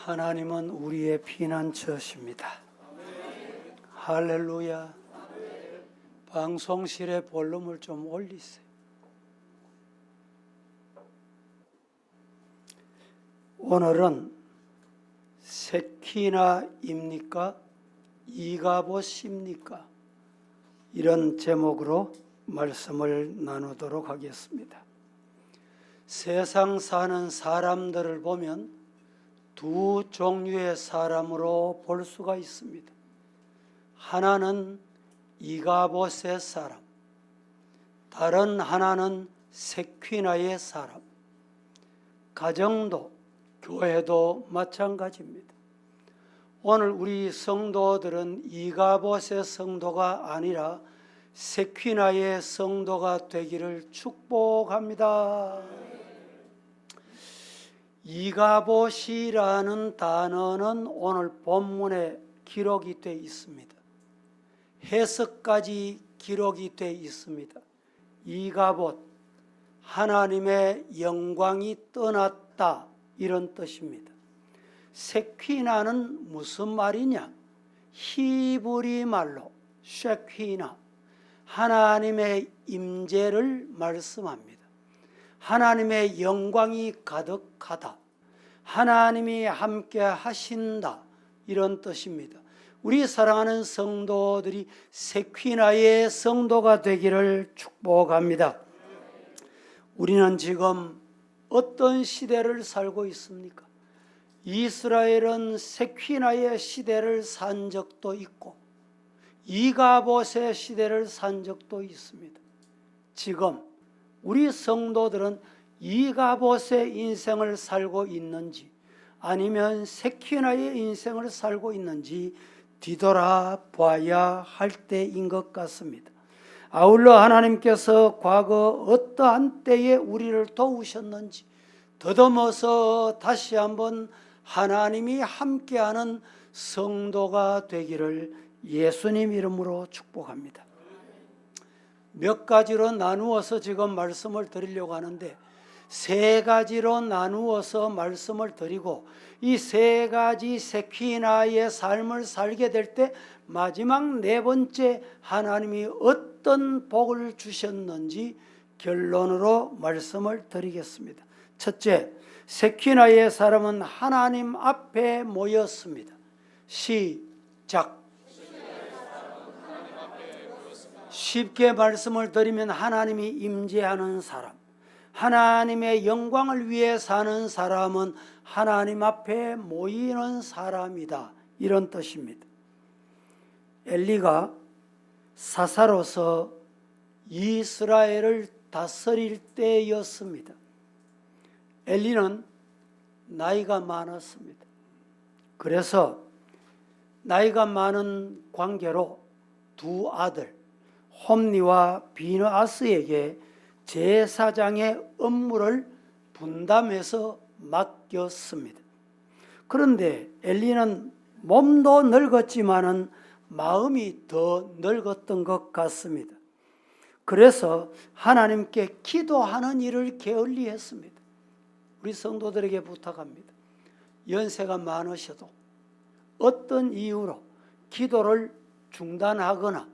하나님은 우리의 피난처십니다. 할렐루야. 방송실의 볼륨을 좀 올리세요. 오늘은 세키나입니까? 이가봇입니까? 이런 제목으로 말씀을 나누도록 하겠습니다. 세상 사는 사람들을 보면 두 종류의 사람으로 볼 수가 있습니다. 하나는 이가봇의 사람, 다른 하나는 세키나의 사람. 가정도 교회도 마찬가지입니다. 오늘 우리 성도들은 이가봇의 성도가 아니라 세키나의 성도가 되기를 축복합니다. 이가봇이라는 단어는 오늘 본문에 기록이 되어 있습니다. 해석까지 기록이 되어 있습니다. 이가봇, 하나님의 영광이 떠났다, 이런 뜻입니다. 세키나는 무슨 말이냐? 히브리 말로 쉐키나, 하나님의 임재를 말씀합니다. 하나님의 영광이 가득하다, 하나님이 함께 하신다, 이런 뜻입니다. 우리 사랑하는 성도들이 세키나의 성도가 되기를 축복합니다. 우리는 지금 어떤 시대를 살고 있습니까? 이스라엘은 세키나의 시대를 산 적도 있고 이가봇의 시대를 산 적도 있습니다. 지금 우리 성도들은 이가봇의 인생을 살고 있는지 아니면 세키나의 인생을 살고 있는지 뒤돌아봐야 할 때인 것 같습니다. 아울러 하나님께서 과거 어떠한 때에 우리를 도우셨는지 더듬어서 다시 한번 하나님이 함께하는 성도가 되기를 예수님 이름으로 축복합니다. 몇 가지로 나누어서 지금 말씀을 드리려고 하는데 세 가지로 나누어서 말씀을 드리고 이 세 가지 세키나의 삶을 살게 될 때 마지막 네 번째 하나님이 어떤 복을 주셨는지 결론으로 말씀을 드리겠습니다. 첫째, 세키나의 사람은 하나님 앞에 모였습니다. 시작. 쉽게 말씀을 드리면 하나님이 임재하는 사람, 하나님의 영광을 위해 사는 사람은 하나님 앞에 모이는 사람이다, 이런 뜻입니다. 엘리가 사사로서 이스라엘을 다스릴 때였습니다. 엘리는 나이가 많았습니다. 그래서 나이가 많은 관계로 두 아들 홈니와 비느아스에게 제사장의 업무를 분담해서 맡겼습니다. 그런데 엘리는 몸도 늙었지만은 마음이 더 늙었던 것 같습니다. 그래서 하나님께 기도하는 일을 게을리했습니다. 우리 성도들에게 부탁합니다. 연세가 많으셔도 어떤 이유로 기도를 중단하거나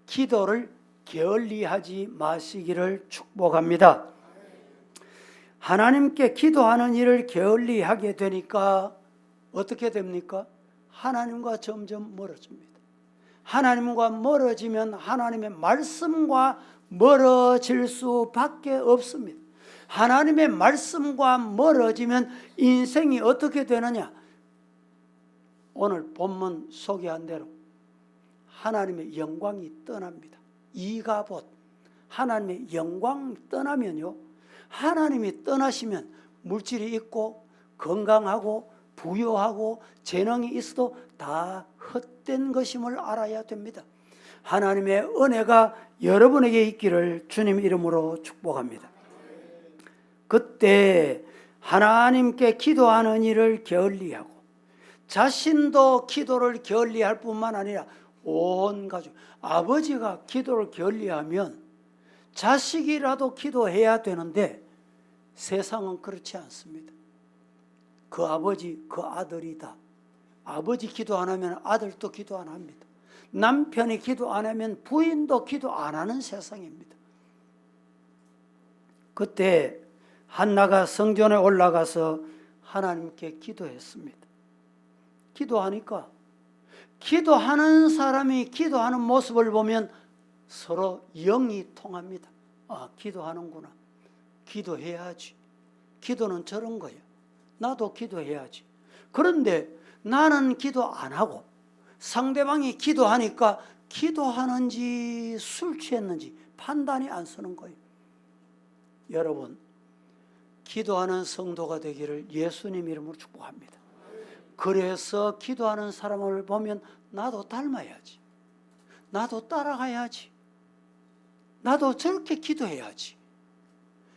기도를 게을리하지 마시기를 축복합니다. 하나님께 기도하는 일을 게을리하게 되니까 어떻게 됩니까? 하나님과 점점 멀어집니다. 하나님과 멀어지면 하나님의 말씀과 멀어질 수밖에 없습니다. 하나님의 말씀과 멀어지면 인생이 어떻게 되느냐? 오늘 본문 소개한 대로 하나님의 영광이 떠납니다. 이가봇, 하나님의 영광이 떠나면요, 하나님이 떠나시면 물질이 있고 건강하고 부유하고 재능이 있어도 다 헛된 것임을 알아야 됩니다. 하나님의 은혜가 여러분에게 있기를 주님 이름으로 축복합니다. 그때 하나님께 기도하는 일을 게을리하고 자신도 기도를 게을리할 뿐만 아니라 온 가족, 아버지가 기도를 게을리하면 자식이라도 기도해야 되는데 세상은 그렇지 않습니다. 그 아버지, 그 아들이다. 아버지 기도 안 하면 아들도 기도 안 합니다. 남편이 기도 안 하면 부인도 기도 안 하는 세상입니다. 그때 한나가 성전에 올라가서 하나님께 기도했습니다. 기도하니까 기도하는 사람이 기도하는 모습을 보면 서로 영이 통합니다. 아, 기도하는구나. 기도해야지. 기도는 저런 거야. 나도 기도해야지. 그런데 나는 기도 안 하고 상대방이 기도하니까 기도하는지 술 취했는지 판단이 안 서는 거예요. 여러분, 기도하는 성도가 되기를 예수님 이름으로 축복합니다. 그래서 기도하는 사람을 보면 나도 닮아야지. 나도 따라가야지. 나도 저렇게 기도해야지.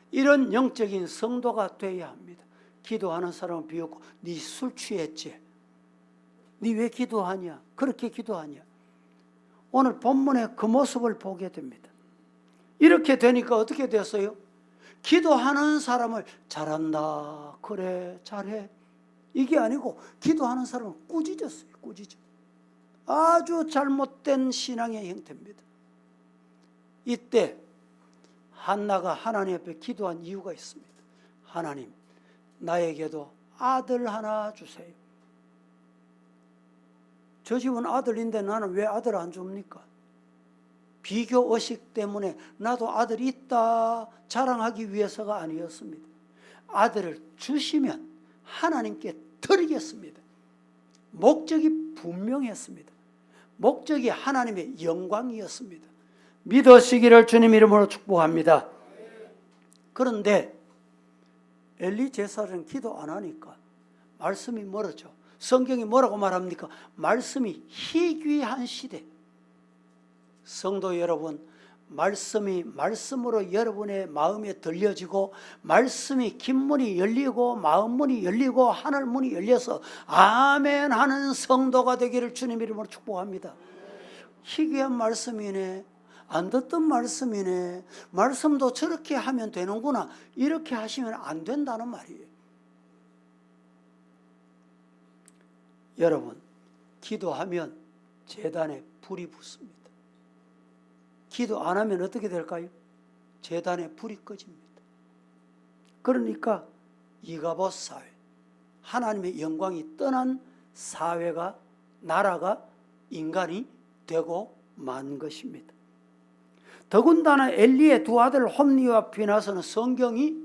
이런 영적인 성도가 되어야 합니다. 기도하는 사람을 비웃고 네 술 취했지? 네 왜 기도하냐? 그렇게 기도하냐? 오늘 본문에 그 모습을 보게 됩니다. 이렇게 되니까 어떻게 됐어요? 기도하는 사람을 잘한다, 그래, 잘해, 이게 아니고 기도하는 사람은 꾸짖었어요. 꾸짖어. 아주 잘못된 신앙의 형태입니다. 이때 한나가 하나님 앞에 기도한 이유가 있습니다. 하나님, 나에게도 아들 하나 주세요. 저 집은 아들인데 나는 왜 아들 안 줍니까? 비교 의식 때문에 나도 아들 있다 자랑하기 위해서가 아니었습니다. 아들을 주시면 하나님께 드리겠습니다. 목적이 분명했습니다. 목적이 하나님의 영광이었습니다. 믿으시기를 주님 이름으로 축복합니다. 그런데 엘리 제사장은 기도 안 하니까 말씀이 멀어져. 성경이 뭐라고 말합니까? 말씀이 희귀한 시대. 성도 여러분, 말씀이 말씀으로 여러분의 마음에 들려지고 말씀이 김문이 열리고 마음문이 열리고 하늘문이 열려서 아멘 하는 성도가 되기를 주님 이름으로 축복합니다. 희귀한 말씀이네, 안 듣던 말씀이네, 말씀도 저렇게 하면 되는구나, 이렇게 하시면 안 된다는 말이에요. 여러분, 기도하면 제단에 불이 붙습니다. 기도 안 하면 어떻게 될까요? 제단에 불이 꺼집니다. 그러니까 이가봇 사회, 하나님의 영광이 떠난 사회가, 나라가, 인간이 되고 만 것입니다. 더군다나 엘리의 두 아들 홈니와 비나스는 성경이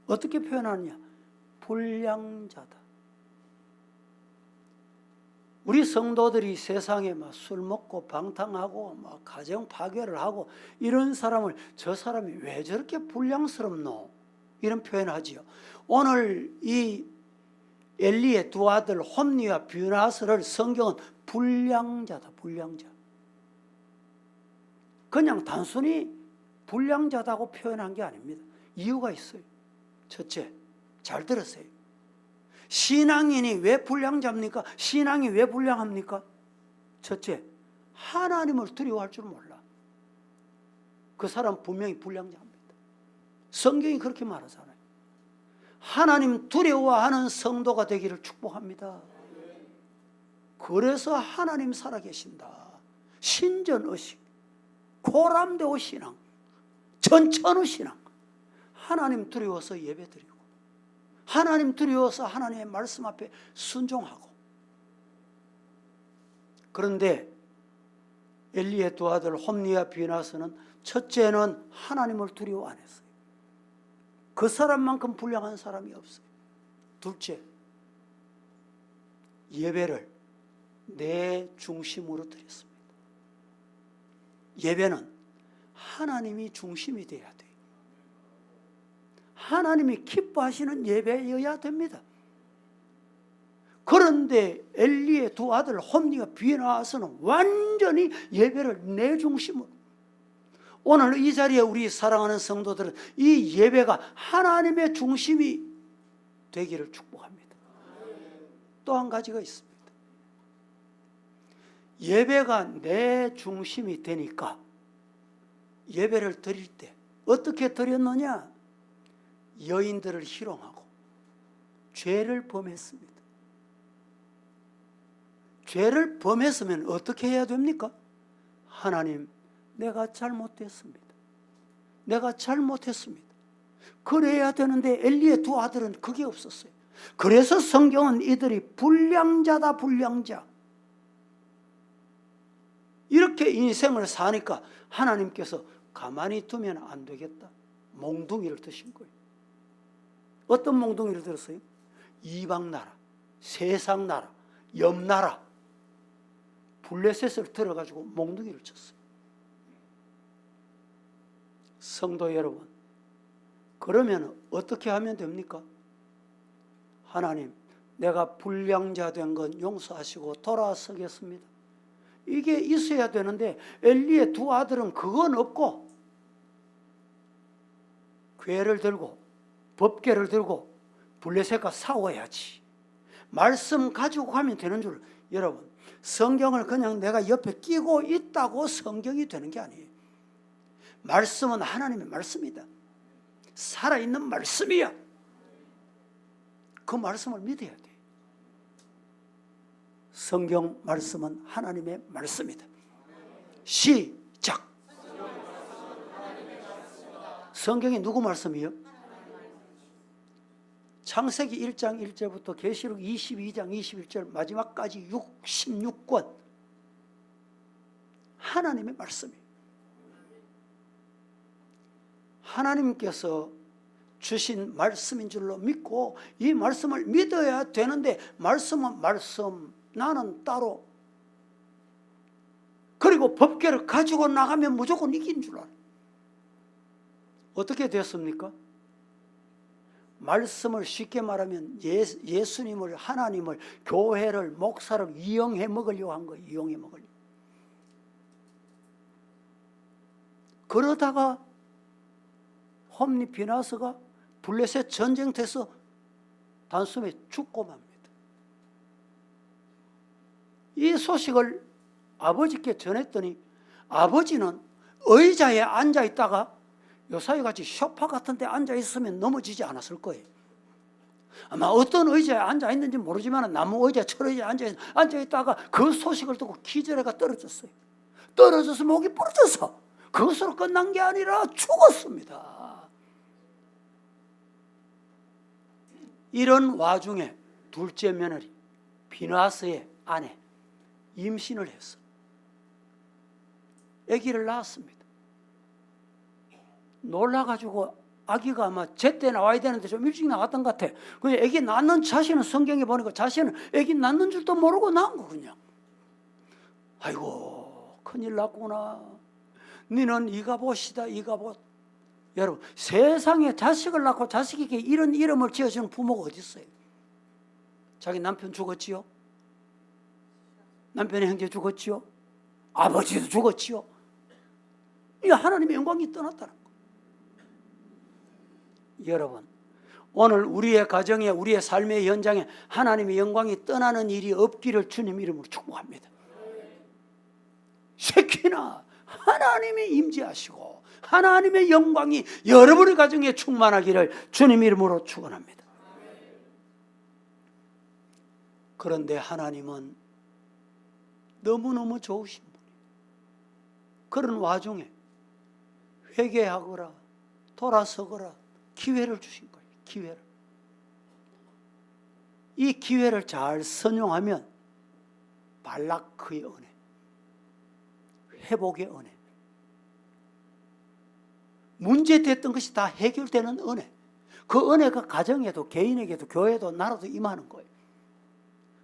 어떻게 표현하느냐? 불량자다. 우리 성도들이 세상에 막 술 먹고 방탕하고 막 가정 파괴를 하고 이런 사람을, 저 사람이 왜 저렇게 불량스럽노? 이런 표현하지요. 오늘 이 엘리의 두 아들 홈니와 비나스를 성경은 불량자다, 불량자. 그냥 단순히 불량자다고 표현한 게 아닙니다. 이유가 있어요. 첫째, 잘 들으세요. 신앙인이 왜 불량자입니까? 신앙이 왜 불량합니까? 첫째, 하나님을 두려워할 줄 몰라. 그 사람 분명히 불량자입니다. 성경이 그렇게 말하잖아요. 하나님 두려워하는 성도가 되기를 축복합니다. 그래서 하나님 살아계신다. 신전의식, 고람되오 신앙, 전천후 신앙. 하나님 두려워서 예배드리고 하나님 두려워서 하나님의 말씀 앞에 순종하고. 그런데 엘리의 두 아들 홈니와 비나스는 첫째는 하나님을 두려워 안 했어요. 그 사람만큼 불량한 사람이 없어요. 둘째, 예배를 내 중심으로 드렸습니다. 예배는 하나님이 중심이 돼야 돼요. 하나님이 기뻐하시는 예배여야 됩니다. 그런데 엘리의 두 아들 홈니와 비나스는 완전히 예배를 내 중심으로. 오늘 이 자리에 우리 사랑하는 성도들은 이 예배가 하나님의 중심이 되기를 축복합니다. 또 한 가지가 있습니다. 예배가 내 중심이 되니까 예배를 드릴 때 어떻게 드렸느냐? 여인들을 희롱하고 죄를 범했습니다. 죄를 범했으면 어떻게 해야 됩니까? 하나님, 내가 잘못했습니다. 내가 잘못했습니다. 그래야 되는데 엘리의 두 아들은 그게 없었어요. 그래서 성경은 이들이 불량자다, 불량자. 이렇게 인생을 사니까 하나님께서 가만히 두면 안 되겠다. 몽둥이를 드신 거예요. 어떤 몽둥이를 들었어요? 이방 나라, 세상 나라, 옆 나라, 블레셋을 들어가지고 몽둥이를 쳤어요. 성도 여러분, 그러면 어떻게 하면 됩니까? 하나님, 내가 불량자 된 건 용서하시고 돌아서겠습니다. 이게 있어야 되는데 엘리의 두 아들은 그건 없고 궤를 들고 법궤를 들고 블레셋과 싸워야지. 말씀 가지고 가면 되는 줄. 여러분, 성경을 그냥 내가 옆에 끼고 있다고 성경이 되는 게 아니에요. 말씀은 하나님의 말씀이다. 살아있는 말씀이야. 그 말씀을 믿어야 돼. 성경 말씀은 하나님의 말씀이다. 시작. 성경이 누구 말씀이요? 창세기 1장 1절부터 계시록 22장 21절 마지막까지 66권 하나님의 말씀이에요. 하나님께서 주신 말씀인 줄로 믿고 이 말씀을 믿어야 되는데 말씀은 말씀, 나는 따로. 그리고 법궤를 가지고 나가면 무조건 이긴 줄 알아요. 어떻게 됐습니까? 말씀을 쉽게 말하면 예수님을, 하나님을, 교회를, 목사를 이용해 먹으려고 한 거예요. 이용해 먹으려고. 그러다가 홈리 비나스가 블레셋 전쟁터에서 단숨에 죽고 맙니다. 이 소식을 아버지께 전했더니 아버지는 의자에 앉아있다가 요사이같이 소파 같은 데 앉아있으면 넘어지지 않았을 거예요. 아마 어떤 의자에 앉아있는지 모르지만 나무 의자, 철 의자에 앉아있다가 그 소식을 듣고 기절해가 떨어졌어요. 떨어져서 목이 부러져서 그것으로 끝난 게 아니라 죽었습니다. 이런 와중에 둘째 며느리 비나스의 아내 임신을 했어. 아기를 낳았습니다. 놀라가지고 아기가 아마 제때 나와야 되는데 좀 일찍 나왔던 것 같아. 그냥 아기 낳는 자신은 성경에 보니까 자신은 아기 낳는 줄도 모르고 낳은 거 그냥. 아이고 큰일 났구나. 너는 이가봇이다, 이가봇. 여러분, 세상에 자식을 낳고 자식에게 이런 이름을 지어주는 부모가 어디 있어요? 자기 남편 죽었지요? 남편의 형제 죽었지요? 아버지도 죽었지요? 이 하나님의 영광이 떠났다는 거. 여러분, 오늘 우리의 가정에, 우리의 삶의 현장에 하나님의 영광이 떠나는 일이 없기를 주님 이름으로 축복합니다. 특히나 하나님이 임재하시고 하나님의 영광이 여러분의 가정에 충만하기를 주님 이름으로 축원합니다. 그런데 하나님은 너무너무 좋으신 분이에요. 그런 와중에 회개하거라, 돌아서거라 기회를 주신 거예요. 기회를. 이 기회를 잘 선용하면 발락의 은혜, 회복의 은혜, 문제됐던 것이 다 해결되는 은혜, 그 은혜가 가정에도 개인에게도 교회도 나라도 임하는 거예요.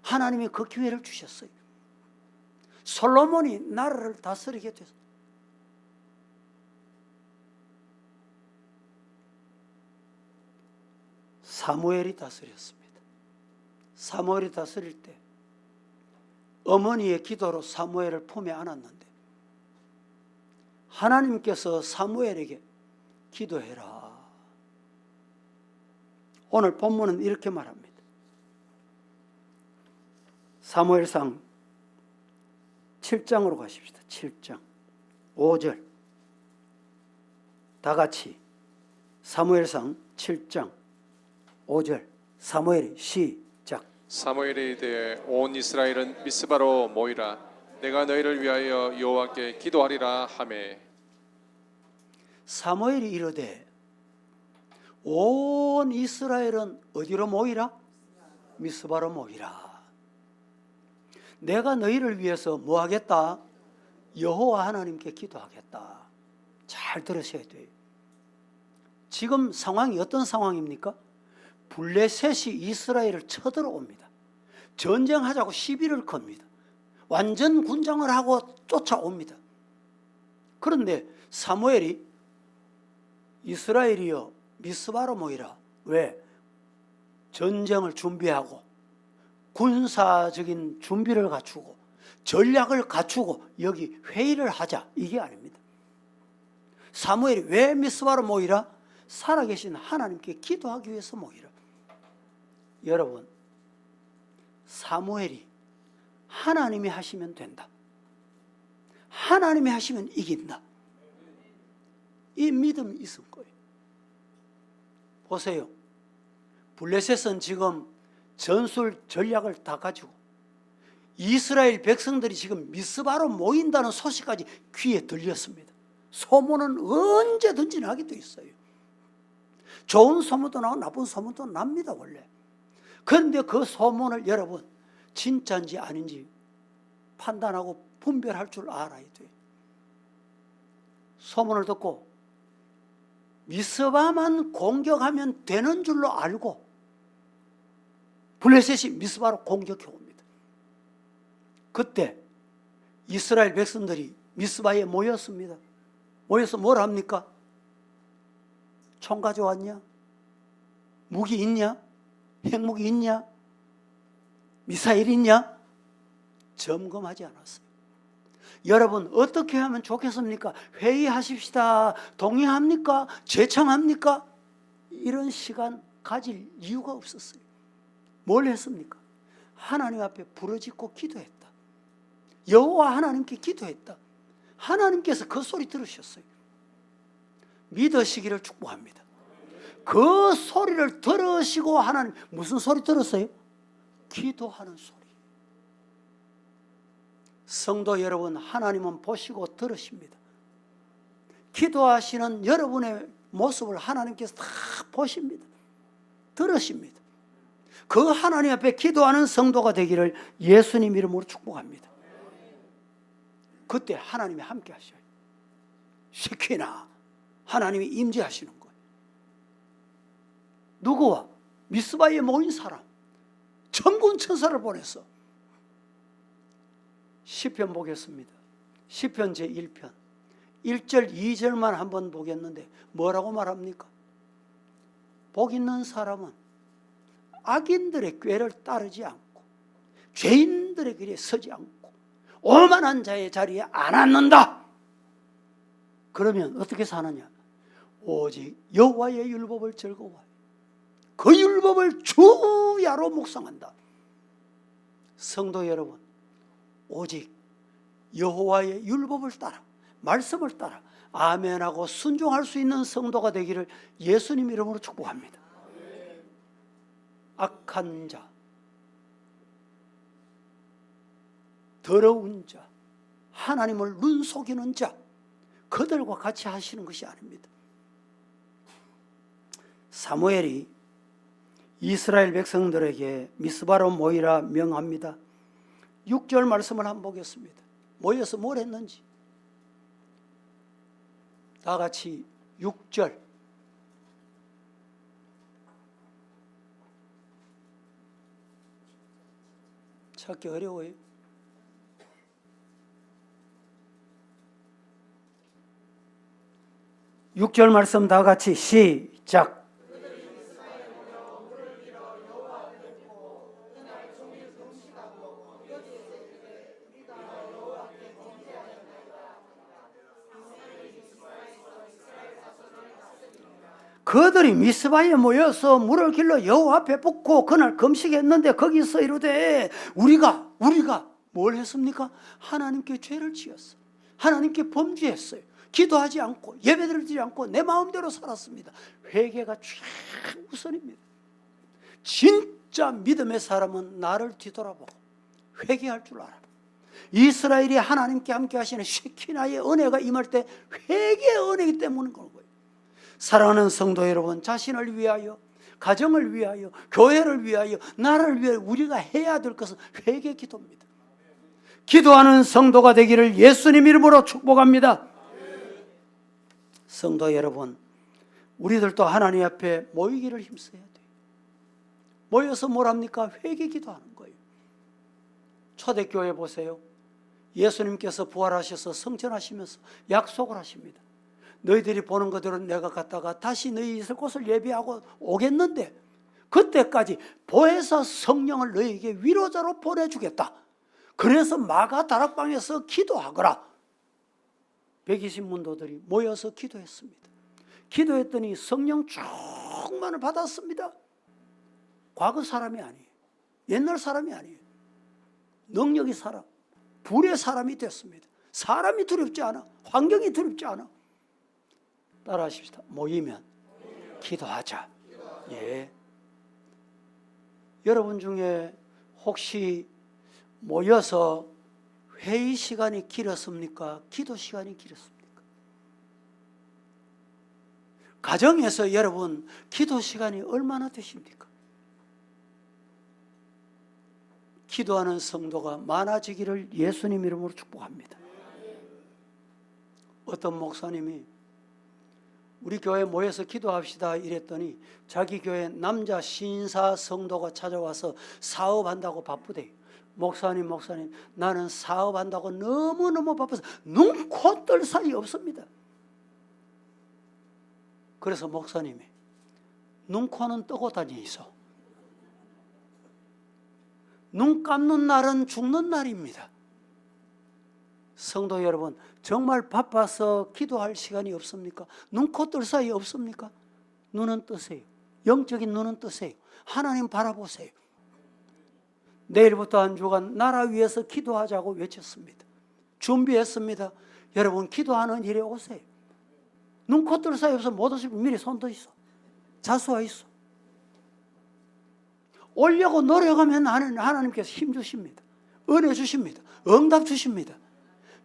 하나님이 그 기회를 주셨어요. 솔로몬이 나라를 다스리게 됐어요. 사무엘이 다스렸습니다. 사무엘이 다스릴 때 어머니의 기도로 사무엘을 품에 안았는데 하나님께서 사무엘에게 기도해라. 오늘 본문은 이렇게 말합니다. 사무엘상 7장으로 가십시다. 7장 5절 다 같이 사무엘상 7장 5절 사무엘이 시작. 사무엘에 이르되 온 이스라엘은 미스바로 모이라. 내가 너희를 위하여 여호와께 기도하리라 하매. 사무엘이 이르되 온 이스라엘은 어디로 모이라? 미스바로 모이라. 내가 너희를 위해서 뭐 하겠다? 여호와 하나님께 기도하겠다. 잘 들으셔야 돼요. 지금 상황이 어떤 상황입니까? 블레셋이 이스라엘을 쳐들어옵니다. 전쟁하자고 시비를 겁니다. 완전 군장을 하고 쫓아옵니다. 그런데 사무엘이 이스라엘이여 미스바로 모이라. 왜? 전쟁을 준비하고 군사적인 준비를 갖추고 전략을 갖추고 여기 회의를 하자, 이게 아닙니다. 사무엘이 왜 미스바로 모이라? 살아계신 하나님께 기도하기 위해서 모이라. 여러분, 사무엘이 하나님이 하시면 된다, 하나님이 하시면 이긴다, 이 믿음이 있을 거예요. 보세요. 블레셋은 지금 전술 전략을 다 가지고 이스라엘 백성들이 지금 미스바로 모인다는 소식까지 귀에 들렸습니다. 소문은 언제든지 나기도 있어요. 좋은 소문도 나고 나쁜 소문도 납니다, 원래. 그런데 그 소문을 여러분 진짜인지 아닌지 판단하고 분별할 줄 알아야 돼요. 소문을 듣고 미스바만 공격하면 되는 줄로 알고 블레셋이 미스바로 공격해 옵니다. 그때 이스라엘 백성들이 미스바에 모였습니다. 모여서 뭘 합니까? 총 가져왔냐? 무기 있냐? 핵무기 있냐? 미사일 있냐? 점검하지 않았어요. 여러분, 어떻게 하면 좋겠습니까? 회의하십시다. 동의합니까? 제청합니까? 이런 시간 가질 이유가 없었어요. 뭘 했습니까? 하나님 앞에 부르짖고 기도했다. 여호와 하나님께 기도했다. 하나님께서 그 소리 들으셨어요. 믿으시기를 축복합니다. 그 소리를 들으시고 하나님, 무슨 소리 들었어요? 기도하는 소리. 성도 여러분, 하나님은 보시고 들으십니다. 기도하시는 여러분의 모습을 하나님께서 다 보십니다. 들으십니다. 그 하나님 앞에 기도하는 성도가 되기를 예수님 이름으로 축복합니다. 그때 하나님이 함께 하셔요. 시키나 하나님이 임재하시는 거예요. 누구와? 미스바에 모인 사람, 천군 천사를 보냈어. 시편 보겠습니다. 시편 제1편 1절 2절만 한번 보겠는데 뭐라고 말합니까? 복 있는 사람은 악인들의 꾀를 따르지 않고 죄인들의 길에 서지 않고 오만한 자의 자리에 안 앉는다. 그러면 어떻게 사느냐? 오직 여호와의 율법을 즐거워하여 그 율법을 주야로 묵상한다. 성도 여러분, 오직 여호와의 율법을 따라, 말씀을 따라 아멘하고 순종할 수 있는 성도가 되기를 예수님 이름으로 축복합니다. 악한 자, 더러운 자, 하나님을 눈속이는 자, 그들과 같이 하시는 것이 아닙니다. 사무엘이 이스라엘 백성들에게 미스바로 모이라 명합니다. 6절 말씀을 한번 보겠습니다. 모여서 뭘 했는지. 다 같이 6절. 찾기 어려워요. 육 절 말씀 다 같이 시작. 그들이 미스바에 모여서 물을 길러 여호와 앞에 붓고 그날 금식했는데 거기서 이르되 우리가 뭘 했습니까? 하나님께 죄를 지었어. 하나님께 범죄했어요. 기도하지 않고 예배드리지 않고 내 마음대로 살았습니다. 회개가 최우선입니다. 진짜 믿음의 사람은 나를 뒤돌아보고 회개할 줄 알아. 이스라엘이 하나님께 함께 하시는 쉐키나의 은혜가 임할 때 회개의 은혜이기 때문인 거예요. 사랑하는 성도 여러분, 자신을 위하여, 가정을 위하여, 교회를 위하여, 나라를 위하여 우리가 해야 될 것은 회개 기도입니다. 기도하는 성도가 되기를 예수님 이름으로 축복합니다. 성도 여러분, 우리들도 하나님 앞에 모이기를 힘써야 돼요. 모여서 뭘 합니까? 회개 기도하는 거예요. 초대교회 보세요. 예수님께서 부활하셔서 성천하시면서 약속을 하십니다. 너희들이 보는 그대로 내가 갔다가 다시 너희 있을 곳을 예비하고 오겠는데 그때까지 보혜사 성령을 너희에게 위로자로 보내주겠다. 그래서 마가 다락방에서 기도하거라. 120문도들이 모여서 기도했습니다. 기도했더니 성령 충만을 받았습니다. 과거 사람이 아니에요. 옛날 사람이 아니에요. 능력이 사람, 불의 사람이 됐습니다. 사람이 두렵지 않아. 환경이 두렵지 않아. 따라하십시다. 모이면 기도하자. 예. 여러분 중에 혹시 모여서 회의 시간이 길었습니까? 기도 시간이 길었습니까? 가정에서 여러분 기도 시간이 얼마나 되십니까? 기도하는 성도가 많아지기를 예수님 이름으로 축복합니다. 어떤 목사님이 우리 교회 모여서 기도합시다 이랬더니 자기 교회 남자 신사 성도가 찾아와서 사업한다고 바쁘대요. 목사님 나는 사업한다고 너무너무 바빠서 눈, 코, 뜰 사이 없습니다. 그래서 목사님이 눈, 코는 뜨고 다니소. 눈 감는 날은 죽는 날입니다. 성도 여러분, 정말 바빠서 기도할 시간이 없습니까? 눈, 코, 뜰 사이 없습니까? 눈은 뜨세요. 영적인 눈은 뜨세요. 하나님 바라보세요. 내일부터 한 주간 나라 위해서 기도하자고 외쳤습니다. 준비했습니다. 여러분 기도하는 일에 오세요. 눈, 코, 뜰 사이 없어 못 오시면 미리 손 더 있어. 자수와 있어. 오려고 노력하면 하나님께서 힘 주십니다. 은혜 주십니다. 응답 주십니다.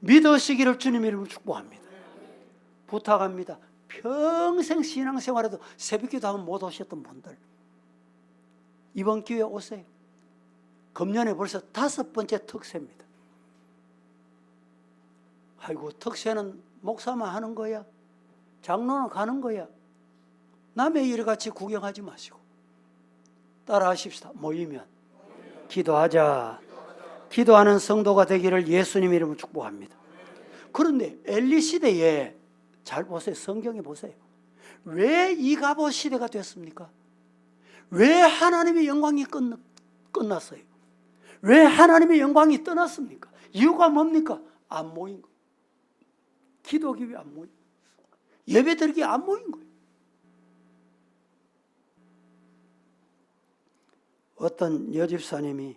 믿으시기를 주님 이름으로 축복합니다. 부탁합니다. 평생 신앙생활에도 새벽기도 하면 못 오셨던 분들 이번 기회에 오세요. 금년에 벌써 5번째 특세입니다. 아이고 특세는 목사만 하는 거야? 장로는 가는 거야? 남의 일 같이 구경하지 마시고 따라하십시다. 모이면 기도하자. 기도하는 성도가 되기를 예수님 이름으로 축복합니다. 그런데 엘리 시대에 잘 보세요. 성경에 보세요. 왜 이가보 시대가 됐습니까? 왜 하나님의 영광이 끝났어요? 왜 하나님의 영광이 떠났습니까? 이유가 뭡니까? 안 모인 거예요. 기도하기 위해 안 모인 거예요. 예배 드리기 안 모인 거예요. 어떤 여집사님이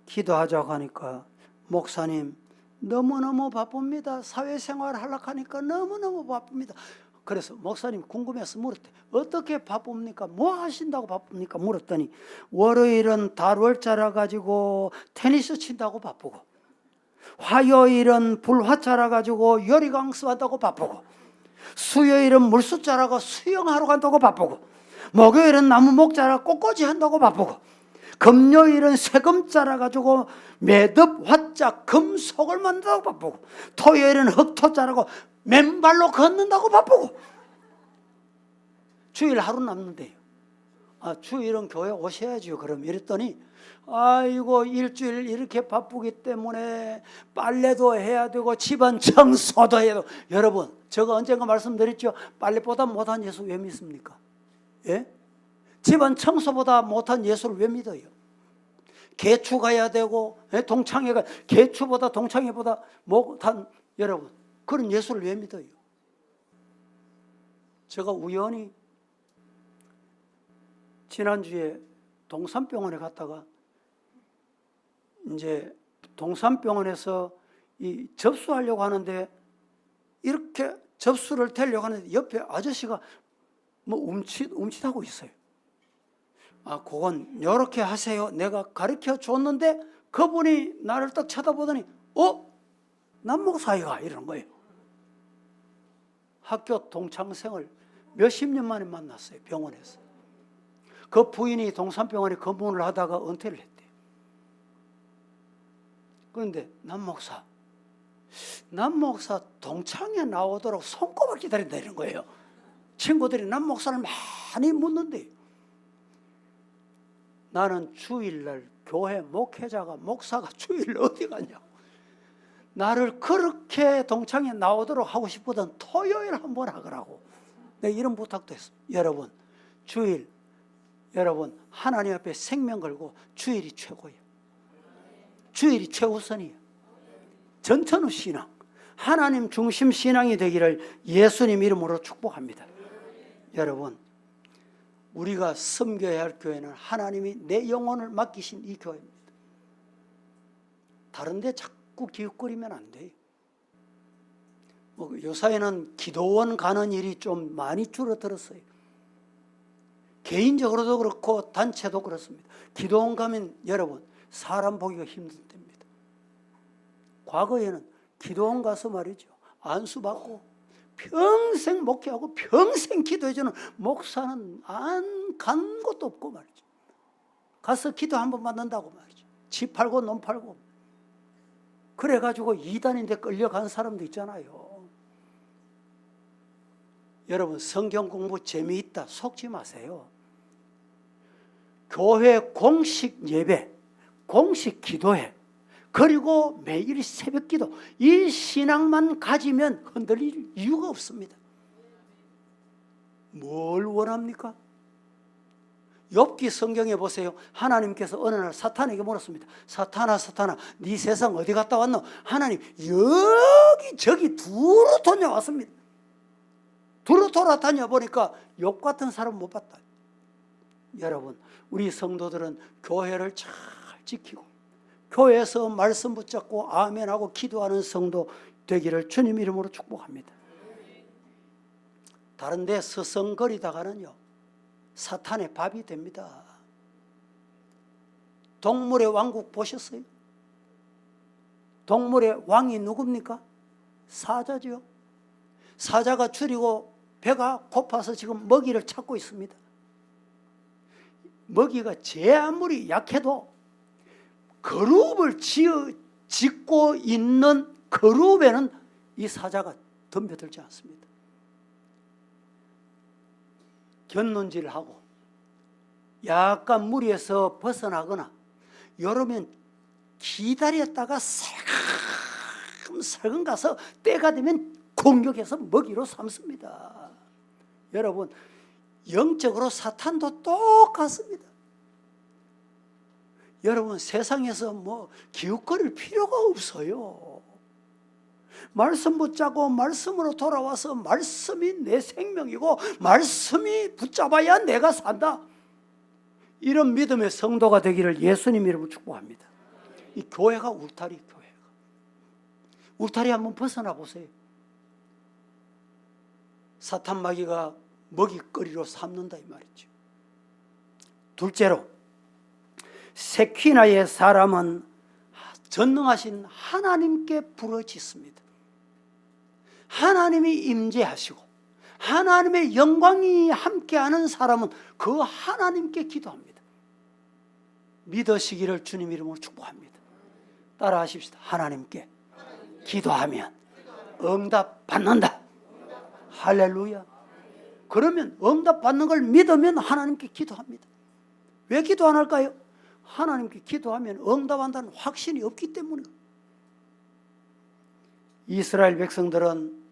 기도하자고 하니까 목사님 너무너무 바쁩니다. 사회생활 하려고 하니까 너무너무 바쁩니다. 그래서 목사님 궁금해서 물었대. 어떻게 바쁩니까? 뭐 하신다고 바쁩니까? 물었더니 월요일은 달월자라 가지고 테니스 친다고 바쁘고 화요일은 불화자라 가지고 요리 강습한다고 바쁘고 수요일은 물숫자라고 수영하러 간다고 바쁘고 목요일은 나무 목자라 꽃꽂이 한다고 바쁘고 금요일은 세금자라 가지고 매듭 화자 금속을 만든다고 바쁘고 토요일은 흑토자라고 맨발로 걷는다고 바쁘고 주일 하루 남는데요. 주일은 교회 오셔야지요. 그럼 이랬더니 아이고 일주일 이렇게 바쁘기 때문에 빨래도 해야 되고 집안 청소도 해야 되고 여러분 제가 언젠가 말씀드렸죠. 빨래보다 못한 예수 왜 믿습니까? 예? 집안 청소보다 못한 예수를 왜 믿어요? 개추 가야 되고 동창회 가 개추보다 동창회보다 못한 여러분 그런 예수를 왜 믿어요? 제가 우연히 지난주에 동산병원에 갔다가 이제 동산병원에서 이 접수하려고 하는데 이렇게 접수를 되려고 하는데 옆에 아저씨가 뭐 움찔하고 있어요. 그건 이렇게 하세요. 내가 가르쳐 줬는데 그분이 나를 딱 쳐다보더니 남목사이가 이러는 거예요. 학교 동창생을 몇십 년 만에 만났어요. 병원에서. 그 부인이 동산병원에 근무를 하다가 은퇴를 했대요. 그런데 남목사 동창회 나오도록 손꼽아 기다린다 이런 거예요. 친구들이 남목사를 많이 묻는데 나는 주일날 교회 목회자가 목사가 주일 어디 갔냐고. 나를 그렇게 동창회 나오도록 하고 싶거든 토요일 한번 하거라고. 내가 이런 부탁도 했어. 여러분 주일 여러분 하나님 앞에 생명 걸고 주일이 최고예요. 주일이 최우선이에요. 전천후 신앙 하나님 중심 신앙이 되기를 예수님 이름으로 축복합니다. 여러분 우리가 섬겨야 할 교회는 하나님이 내 영혼을 맡기신 이 교회입니다. 다른 데 자꾸 기웃거리면 안 돼요. 요사이는 기도원 가는 일이 좀 많이 줄어들었어요. 개인적으로도 그렇고 단체도 그렇습니다. 기도원 가면 여러분 사람 보기가 힘든 때입니다. 과거에는 기도원 가서 말이죠. 안수받고 평생 목회하고 평생 기도해주는 목사는 안 간 것도 없고 말이죠. 가서 기도 한번 받는다고 말이죠. 집 팔고 논 팔고 그래가지고 이단인데 끌려간 사람도 있잖아요. 여러분 성경 공부 재미있다 속지 마세요. 교회 공식 예배, 공식 기도회, 그리고 매일 새벽 기도, 이 신앙만 가지면 흔들릴 이유가 없습니다. 뭘 원합니까? 욥기 성경에 보세요. 하나님께서 어느 날 사탄에게 물었습니다. 사탄아 네 세상 어디 갔다 왔노? 하나님 여기저기 두루 다녀왔습니다. 두루 돌아다녀 보니까 욥 같은 사람 못 봤다. 여러분 우리 성도들은 교회를 잘 지키고 교회에서 말씀 붙잡고 아멘하고 기도하는 성도 되기를 주님 이름으로 축복합니다. 다른 데 서성거리다가는요 사탄의 밥이 됩니다. 동물의 왕국 보셨어요? 동물의 왕이 누굽니까? 사자죠. 사자가 줄이고 배가 고파서 지금 먹이를 찾고 있습니다. 먹이가 제 아무리 약해도 그룹을 짓고 있는 그룹에는 이 사자가 덤벼들지 않습니다. 곁눈질을 하고 약간 무리에서 벗어나거나 이러면 기다렸다가 살금살금 가서 때가 되면 공격해서 먹이로 삼습니다. 여러분 영적으로 사탄도 똑같습니다. 여러분 세상에서 기웃거릴 필요가 없어요. 말씀 붙잡고 말씀으로 돌아와서 말씀이 내 생명이고 말씀이 붙잡아야 내가 산다. 이런 믿음의 성도가 되기를 예수님 이름으로 축복합니다. 이 교회가 울타리 교회가. 울타리 한번 벗어나 보세요. 사탄 마귀가 먹이거리로 삼는다 이 말이죠. 둘째로 세키나의 사람은 전능하신 하나님께 부르짖습니다. 하나님이 임재하시고 하나님의 영광이 함께하는 사람은 그 하나님께 기도합니다. 믿으시기를 주님 이름으로 축복합니다. 따라 하십시다. 하나님께 기도하면 응답 받는다. 할렐루야. 그러면 응답 받는 걸 믿으면 하나님께 기도합니다. 왜 기도 안 할까요? 하나님께 기도하면 응답한다는 확신이 없기 때문이에요. 이스라엘 백성들은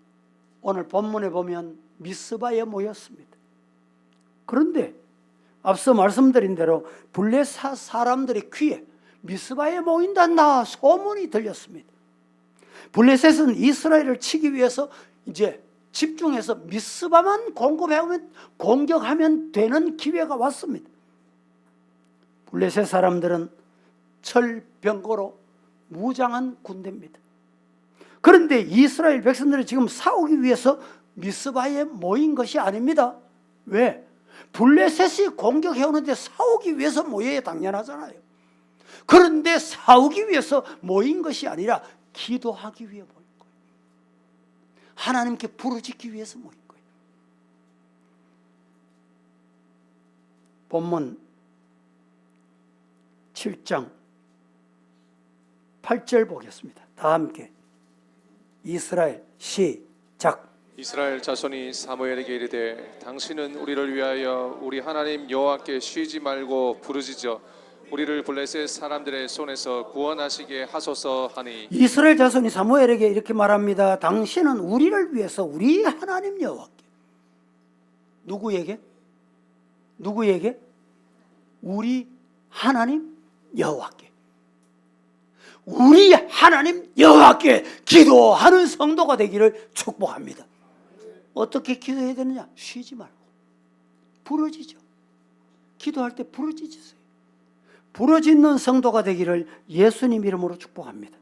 오늘 본문에 보면 미스바에 모였습니다. 그런데 앞서 말씀드린 대로 블레셋 사람들의 귀에 미스바에 모인단다 소문이 들렸습니다. 블레셋은 이스라엘을 치기 위해서 이제 집중해서 미스바만 공격하면 되는 기회가 왔습니다. 블레셋 사람들은 철병거로 무장한 군대입니다. 그런데 이스라엘 백성들은 지금 싸우기 위해서 미스바에 모인 것이 아닙니다. 왜? 블레셋이 공격해 오는데 싸우기 위해서 모여야 당연하잖아요. 그런데 싸우기 위해서 모인 것이 아니라 기도하기 위해 모인 거예요. 하나님께 부르짖기 위해서 모인 거예요. 본문 7장 8절 보겠습니다. 다 함께 이스라엘 시작. 이스라엘 자손이 사무엘에게 이르되 당신은 우리를 위하여 우리 하나님 여호와께 쉬지 말고 부르짖어 우리를 블레셋 사람들의 손에서 구원하시게 하소서 하니. 이스라엘 자손이 사무엘에게 이렇게 말합니다. 당신은 우리를 위해서 우리 하나님 여호와께. 누구에게? 누구에게? 우리 하나님 여호와께. 우리 하나님 여호와께 기도하는 성도가 되기를 축복합니다. 어떻게 기도해야 되느냐? 쉬지 말고 부르짖어. 기도할 때 부르짖으세요. 부르짖는 성도가 되기를 예수님 이름으로 축복합니다.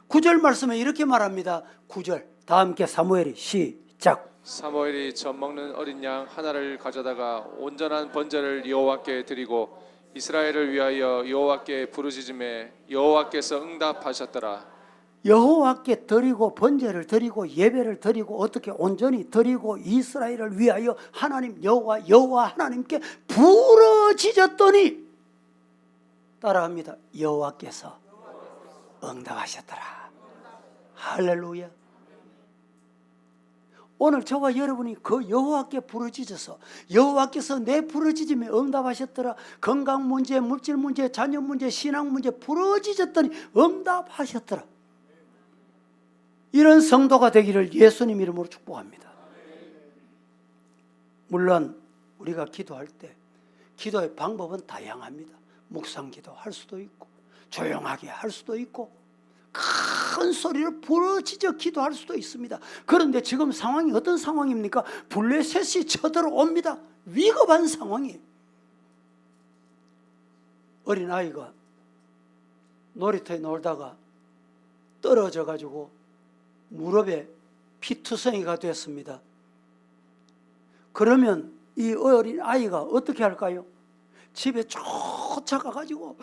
9절 말씀에 이렇게 말합니다. 9절 다 함께 사무엘이 시작. 사무엘이 젖 먹는 어린 양 하나를 가져다가 온전한 번제를 여호와께 드리고 이스라엘을 위하여 여호와께 부르짖음에 여호와께서 응답하셨더라. 여호와께 드리고 번제를 드리고 예배를 드리고 어떻게 온전히 드리고 이스라엘을 위하여 하나님 여호와 하나님께 부르짖었더니 따라합니다. 여호와께서 응답하셨더라. 할렐루야. 오늘 저와 여러분이 그 여호와께 부르짖어서 여호와께서 내 부르짖음에 응답하셨더라. 건강 문제, 물질 문제, 자녀 문제, 신앙 문제 부르짖었더니 응답하셨더라. 이런 성도가 되기를 예수님 이름으로 축복합니다. 물론 우리가 기도할 때 기도의 방법은 다양합니다. 묵상 기도 할 수도 있고 조용하게 할 수도 있고 큰 소리로 부르짖어 기도할 수도 있습니다. 그런데 지금 상황이 어떤 상황입니까? 블레셋이 쳐들어옵니다. 위급한 상황이에요. 어린아이가 놀이터에 놀다가 떨어져 가지고 무릎에 피투성이가 됐습니다. 그러면 이 어린 아이가 어떻게 할까요? 집에 쫓아가 가지고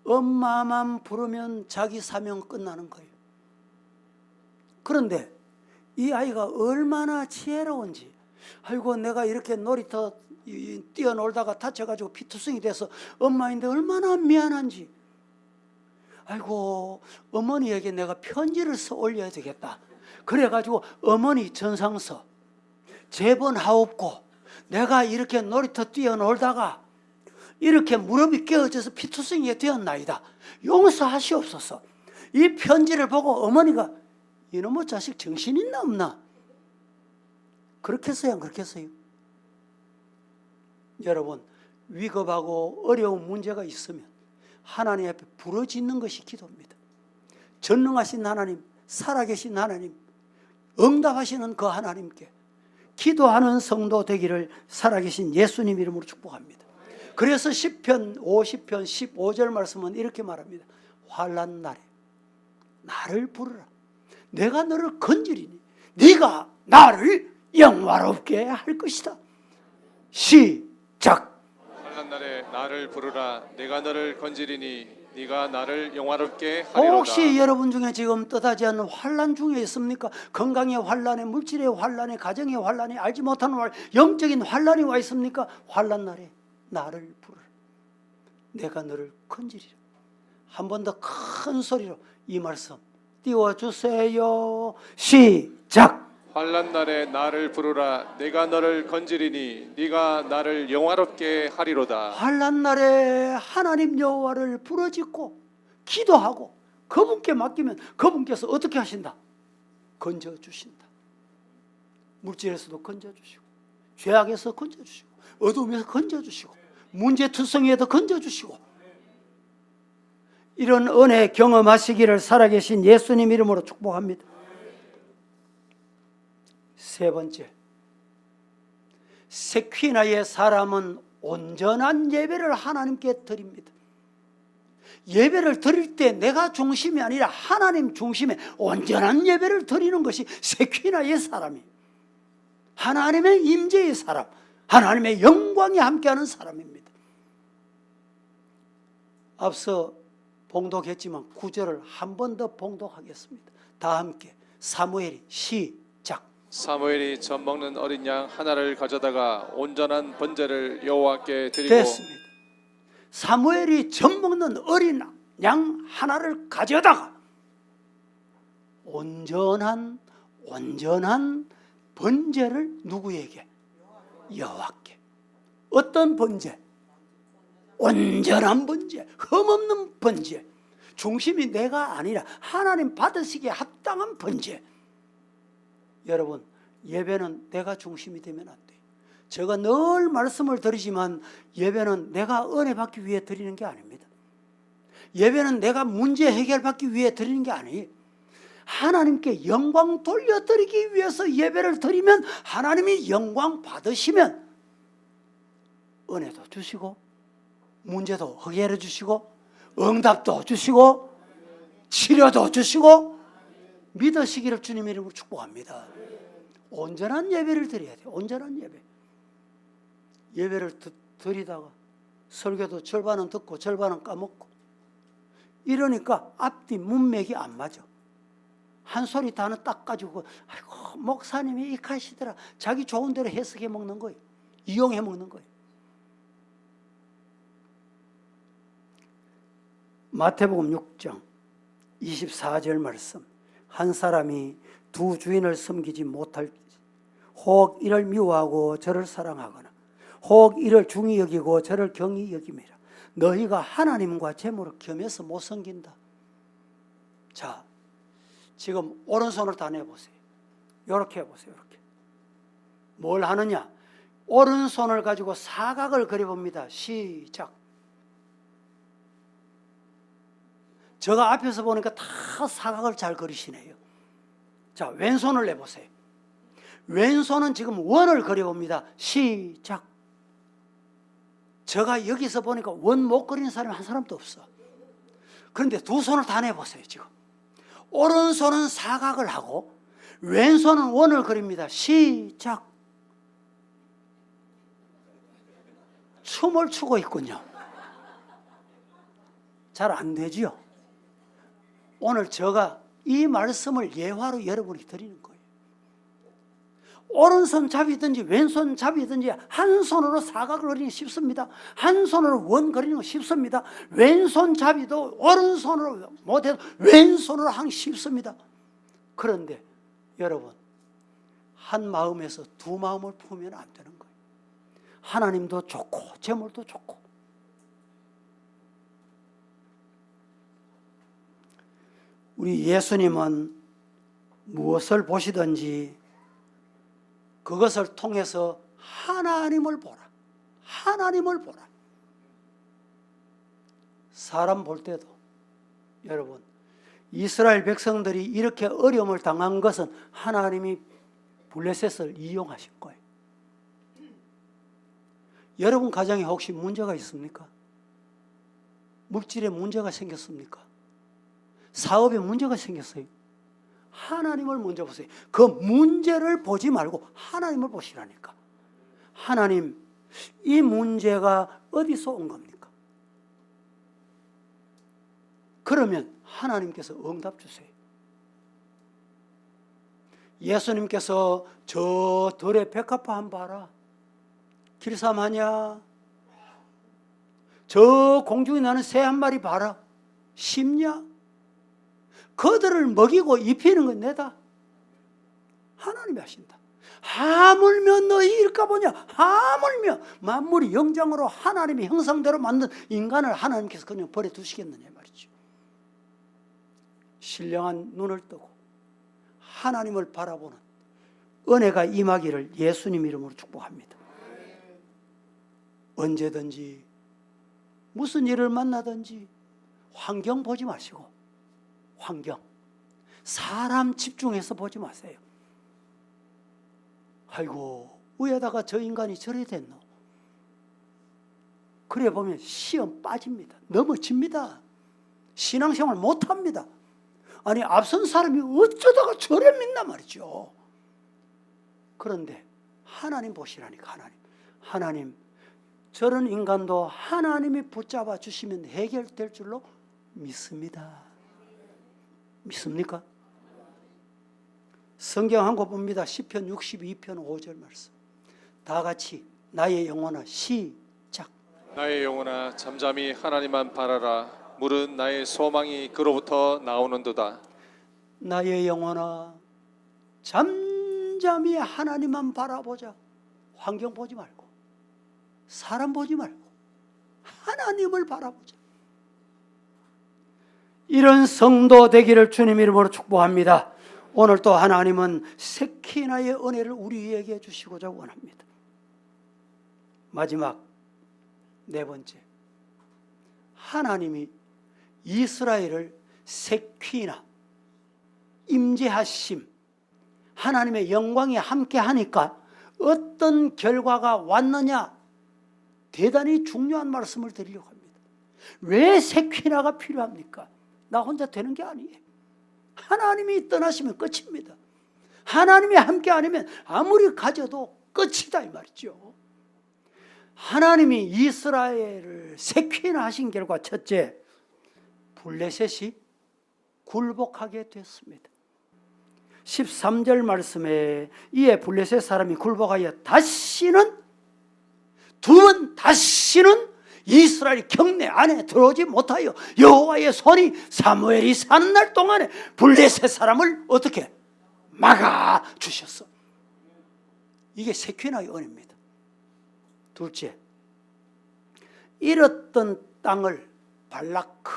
엄마만 부르면 자기 사명 끝나는 거예요. 그런데 이 아이가 얼마나 지혜로운지, 아이고 내가 이렇게 놀이터 뛰어놀다가 다쳐가지고 피투성이 돼서 엄마인데 얼마나 미안한지, 아이고 어머니에게 내가 편지를 써 올려야 되겠다. 그래가지고 어머니 전상서 제본하옵고 내가 이렇게 놀이터 뛰어놀다가 이렇게 무릎이 깨어져서 피투성이가 되었나이다. 용서하시옵소서. 이 편지를 보고 어머니가 이놈의 자식 정신 있나 없나? 그렇겠어요? 안 그렇겠어요? 여러분, 위급하고 어려운 문제가 있으면 하나님 앞에 부르짖는 것이 기도입니다. 전능하신 하나님, 살아계신 하나님, 응답하시는 그 하나님께 기도하는 성도 되기를 살아계신 예수님 이름으로 축복합니다. 그래서 시편 50편 15절 말씀은 이렇게 말합니다. 환난 날에 나를 부르라. 내가 너를 건지리니 네가 나를 영화롭게 할 것이다. 시작. 환난 날에 나를 부르라. 내가 너를 건지리니 네가 나를 영화롭게 하리로다. 혹시 여러분 중에 지금 뜻하지 않는 환난 중에 있습니까? 건강의 환난에, 물질의 환난에, 가정의 환난에, 알지 못하는 영적인 환난이 와 있습니까? 환난 날에 나를 부르라. 내가 너를 건지리라. 한 번 더 큰 소리로 이 말씀 띄워주세요. 시작. 환난 날에 나를 부르라. 내가 너를 건지리니 네가 나를 영화롭게 하리로다. 환난 날에 하나님 여호와를 부르짖고 기도하고 그분께 맡기면 그분께서 어떻게 하신다? 건져주신다. 물질에서도 건져주시고 죄악에서 건져주시고 어둠에서 건져주시고 문제투성이에도 건져주시고 이런 은혜 경험하시기를 살아계신 예수님 이름으로 축복합니다. 세 번째, 세퀴나의 사람은 온전한 예배를 하나님께 드립니다. 예배를 드릴 때 내가 중심이 아니라 하나님 중심에 온전한 예배를 드리는 것이 세퀴나의 사람이, 하나님의 임재의 사람, 하나님의 영광이 함께하는 사람입니다. 앞서 봉독했지만 9절을 한 번 더 봉독하겠습니다. 다 함께 사무엘이 시작. 사무엘이 젖 먹는 어린 양 하나를 가져다가 온전한 번제를 여호와께 드리고 됐습니다. 사무엘이 젖 먹는 어린 양 하나를 가져다가 온전한 번제를 누구에게? 여호와께. 어떤 번제? 온전한 번제, 흠없는 번제. 중심이 내가 아니라 하나님 받으시기에 합당한 번제. 여러분, 예배는 내가 중심이 되면 안 돼요. 제가 늘 말씀을 드리지만 예배는 내가 은혜 받기 위해 드리는 게 아닙니다. 예배는 내가 문제 해결받기 위해 드리는 게 아니에요. 하나님께 영광 돌려드리기 위해서 예배를 드리면 하나님이 영광 받으시면 은혜도 주시고 문제도 해결해 주시고 응답도 주시고 치료도 주시고 믿으시기를 주님 이름으로 축복합니다. 온전한 예배를 드려야 돼요. 온전한 예배. 예배를 드리다가 설교도 절반은 듣고 절반은 까먹고 이러니까 앞뒤 문맥이 안 맞아. 한 소리 단어 딱 가지고 아이고 목사님이 이카시더라. 자기 좋은 대로 해석해 먹는 거예요. 이용해 먹는 거예요. 마태복음 6장 24절 말씀. 한 사람이 두 주인을 섬기지 못할 혹 이를 미워하고 저를 사랑하거나 혹 이를 중히 여기고 저를 경히 여김이라. 너희가 하나님과 재물을 겸해서 못 섬긴다. 자, 지금 오른손을 다 내보세요. 이렇게 해보세요. 이렇게. 뭘 하느냐? 오른손을 가지고 사각을 그려봅니다. 시작. 제가 앞에서 보니까 다 사각을 잘 그리시네요. 자, 왼손을 내보세요. 왼손은 지금 원을 그려봅니다. 시작. 제가 여기서 보니까 원 못 그리는 사람이 한 사람도 없어. 그런데 두 손을 다 내보세요. 지금 오른손은 사각을 하고 왼손은 원을 그립니다. 시작. 춤을 추고 있군요. 잘 안 되지요. 오늘 제가 이 말씀을 예화로 여러분이 드리는 거예요. 오른손 잡이든지 왼손 잡이든지 한 손으로 사각을 그리는 게 쉽습니다. 한 손으로 원 그리는 거 쉽습니다. 왼손 잡이도 오른손으로 못해도 왼손으로 하기 쉽습니다. 그런데 여러분, 한 마음에서 두 마음을 품으면 안 되는 거예요. 하나님도 좋고 재물도 좋고. 우리 예수님은 무엇을 보시든지 그것을 통해서 하나님을 보라. 하나님을 보라. 사람 볼 때도 여러분, 이스라엘 백성들이 이렇게 어려움을 당한 것은 하나님이 블레셋을 이용하신 거예요. 여러분 가정에 혹시 문제가 있습니까? 물질에 문제가 생겼습니까? 사업에 문제가 생겼어요. 하나님을 먼저 보세요. 그 문제를 보지 말고 하나님을 보시라니까. 하나님, 이 문제가 어디서 온 겁니까? 그러면 하나님께서 응답 주세요. 예수님께서 저 들의 백합화 한번 봐라. 길삼하냐? 저 공중에 나는 새 한 마리 봐라. 쉽냐? 그들을 먹이고 입히는 건 내다. 하나님이 하신다. 하물며 너희일까 보냐. 하물며 만물이 영장으로 하나님의 형상대로 만든 인간을 하나님께서 그냥 버려두시겠느냐 말이죠. 신령한 눈을 뜨고 하나님을 바라보는 은혜가 임하기를 예수님 이름으로 축복합니다. 언제든지 무슨 일을 만나든지 환경 보지 마시고, 환경, 사람 집중해서 보지 마세요. 아이고, 위에다가 저 인간이 저래 됐노. 그래 보면 시험 빠집니다. 넘어집니다. 신앙생활 못합니다. 아니 앞선 사람이 어쩌다가 저래 믿나 말이죠. 그런데 하나님 보시라니까. 하나님 저런 인간도 하나님이 붙잡아 주시면 해결될 줄로 믿습니다. 믿습니까? 성경 한 곳 봅니다. 시편 62편 5절 말씀. 다 같이 나의 영혼아 시작. 나의 영혼아 잠잠히 하나님만 바라라. 물은 나의 소망이 그로부터 나오는도다. 나의 영혼아 잠잠히 하나님만 바라보자. 환경 보지 말고 사람 보지 말고 하나님을 바라보자. 이런 성도 되기를 주님 이름으로 축복합니다. 오늘 또 하나님은 세키나의 은혜를 우리에게 주시고자 원합니다. 마지막 네 번째, 하나님이 이스라엘을 세키나 임재하심, 하나님의 영광이 함께 하니까 어떤 결과가 왔느냐, 대단히 중요한 말씀을 드리려고 합니다. 왜 세키나가 필요합니까? 나 혼자 되는 게 아니에요. 하나님이 떠나시면 끝입니다. 하나님이 함께 아니면 아무리 가져도 끝이다 이 말이죠. 하나님이 이스라엘을 세키나 하신 결과 첫째, 블레셋이 굴복하게 됐습니다. 13절 말씀에 이에 블레셋 사람이 굴복하여 다시는 이스라엘 경내 안에 들어오지 못하여 여호와의 손이 사무엘이 사는 날 동안에 블레셋 사람을 어떻게 막아 주셨어. 이게 세키나의 은혜입니다. 둘째, 잃었던 땅을 발라크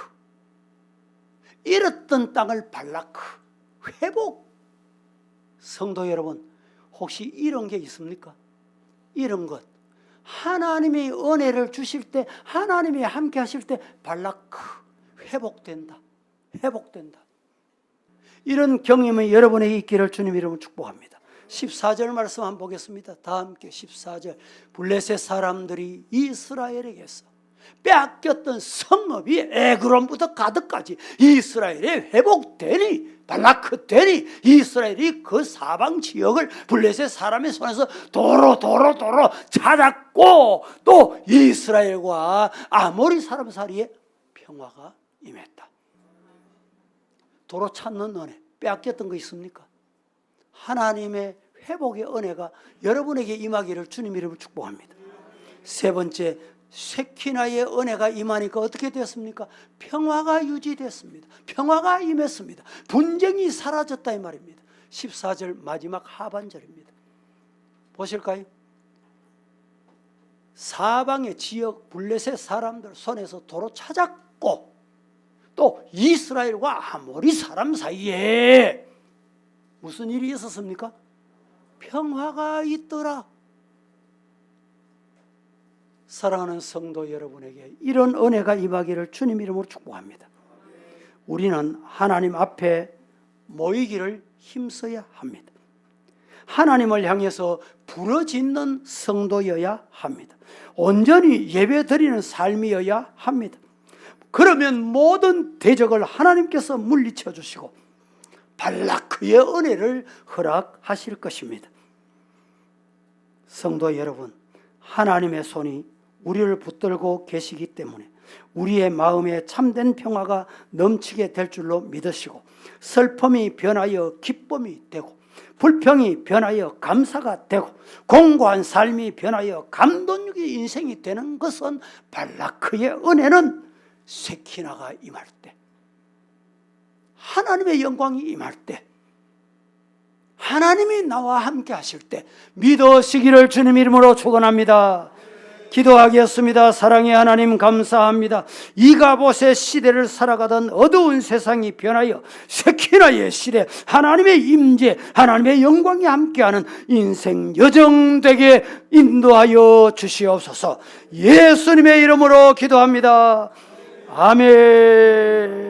회복. 성도 여러분, 혹시 이런 게 있습니까? 이런 것, 하나님이 은혜를 주실 때, 하나님이 함께 하실 때 발라크 회복된다. 이런 경험이 여러분에게 있기를 주님 이름으로 축복합니다. 14절 말씀 한번 보겠습니다. 다 함께 14절. 블레셋 사람들이 이스라엘에게서 빼앗겼던 성읍이 에그론부터 가드까지 이스라엘에 회복되니, 발라크 되니, 이스라엘이 그 사방 지역을 블레셋 사람의 손에서 도로 찾았고, 또 이스라엘과 아모리 사람 사이에 평화가 임했다. 도로 찾는 은혜, 빼앗겼던 거 있습니까? 하나님의 회복의 은혜가 여러분에게 임하기를 주님 이름으로 축복합니다. 세 번째, 세키나의 은혜가 임하니까 어떻게 됐습니까? 평화가 유지됐습니다. 평화가 임했습니다. 분쟁이 사라졌다 이 말입니다. 14절 마지막 하반절입니다. 보실까요? 사방의 지역 블레셋 사람들 손에서 도로 찾았고, 또 이스라엘과 아모리 사람 사이에 무슨 일이 있었습니까? 평화가 있더라. 사랑하는 성도 여러분에게 이런 은혜가 임하기를 주님 이름으로 축복합니다. 우리는 하나님 앞에 모이기를 힘써야 합니다. 하나님을 향해서 부르짖는 성도여야 합니다. 온전히 예배드리는 삶이어야 합니다. 그러면 모든 대적을 하나님께서 물리쳐 주시고 발라크의 은혜를 허락하실 것입니다. 성도 여러분, 하나님의 손이 우리를 붙들고 계시기 때문에 우리의 마음에 참된 평화가 넘치게 될 줄로 믿으시고, 슬픔이 변하여 기쁨이 되고, 불평이 변하여 감사가 되고, 공고한 삶이 변하여 감동적인 인생이 되는 것은 발라크의 은혜는 세키나가 임할 때, 하나님의 영광이 임할 때, 하나님이 나와 함께 하실 때 믿으시기를 주님 이름으로 축원합니다. 기도하겠습니다. 사랑의 하나님 감사합니다. 이가봇의 시대를 살아가던 어두운 세상이 변하여 세키나의 시대, 하나님의 임재, 하나님의 영광이 함께하는 인생 여정 되게 인도하여 주시옵소서. 예수님의 이름으로 기도합니다. 아멘.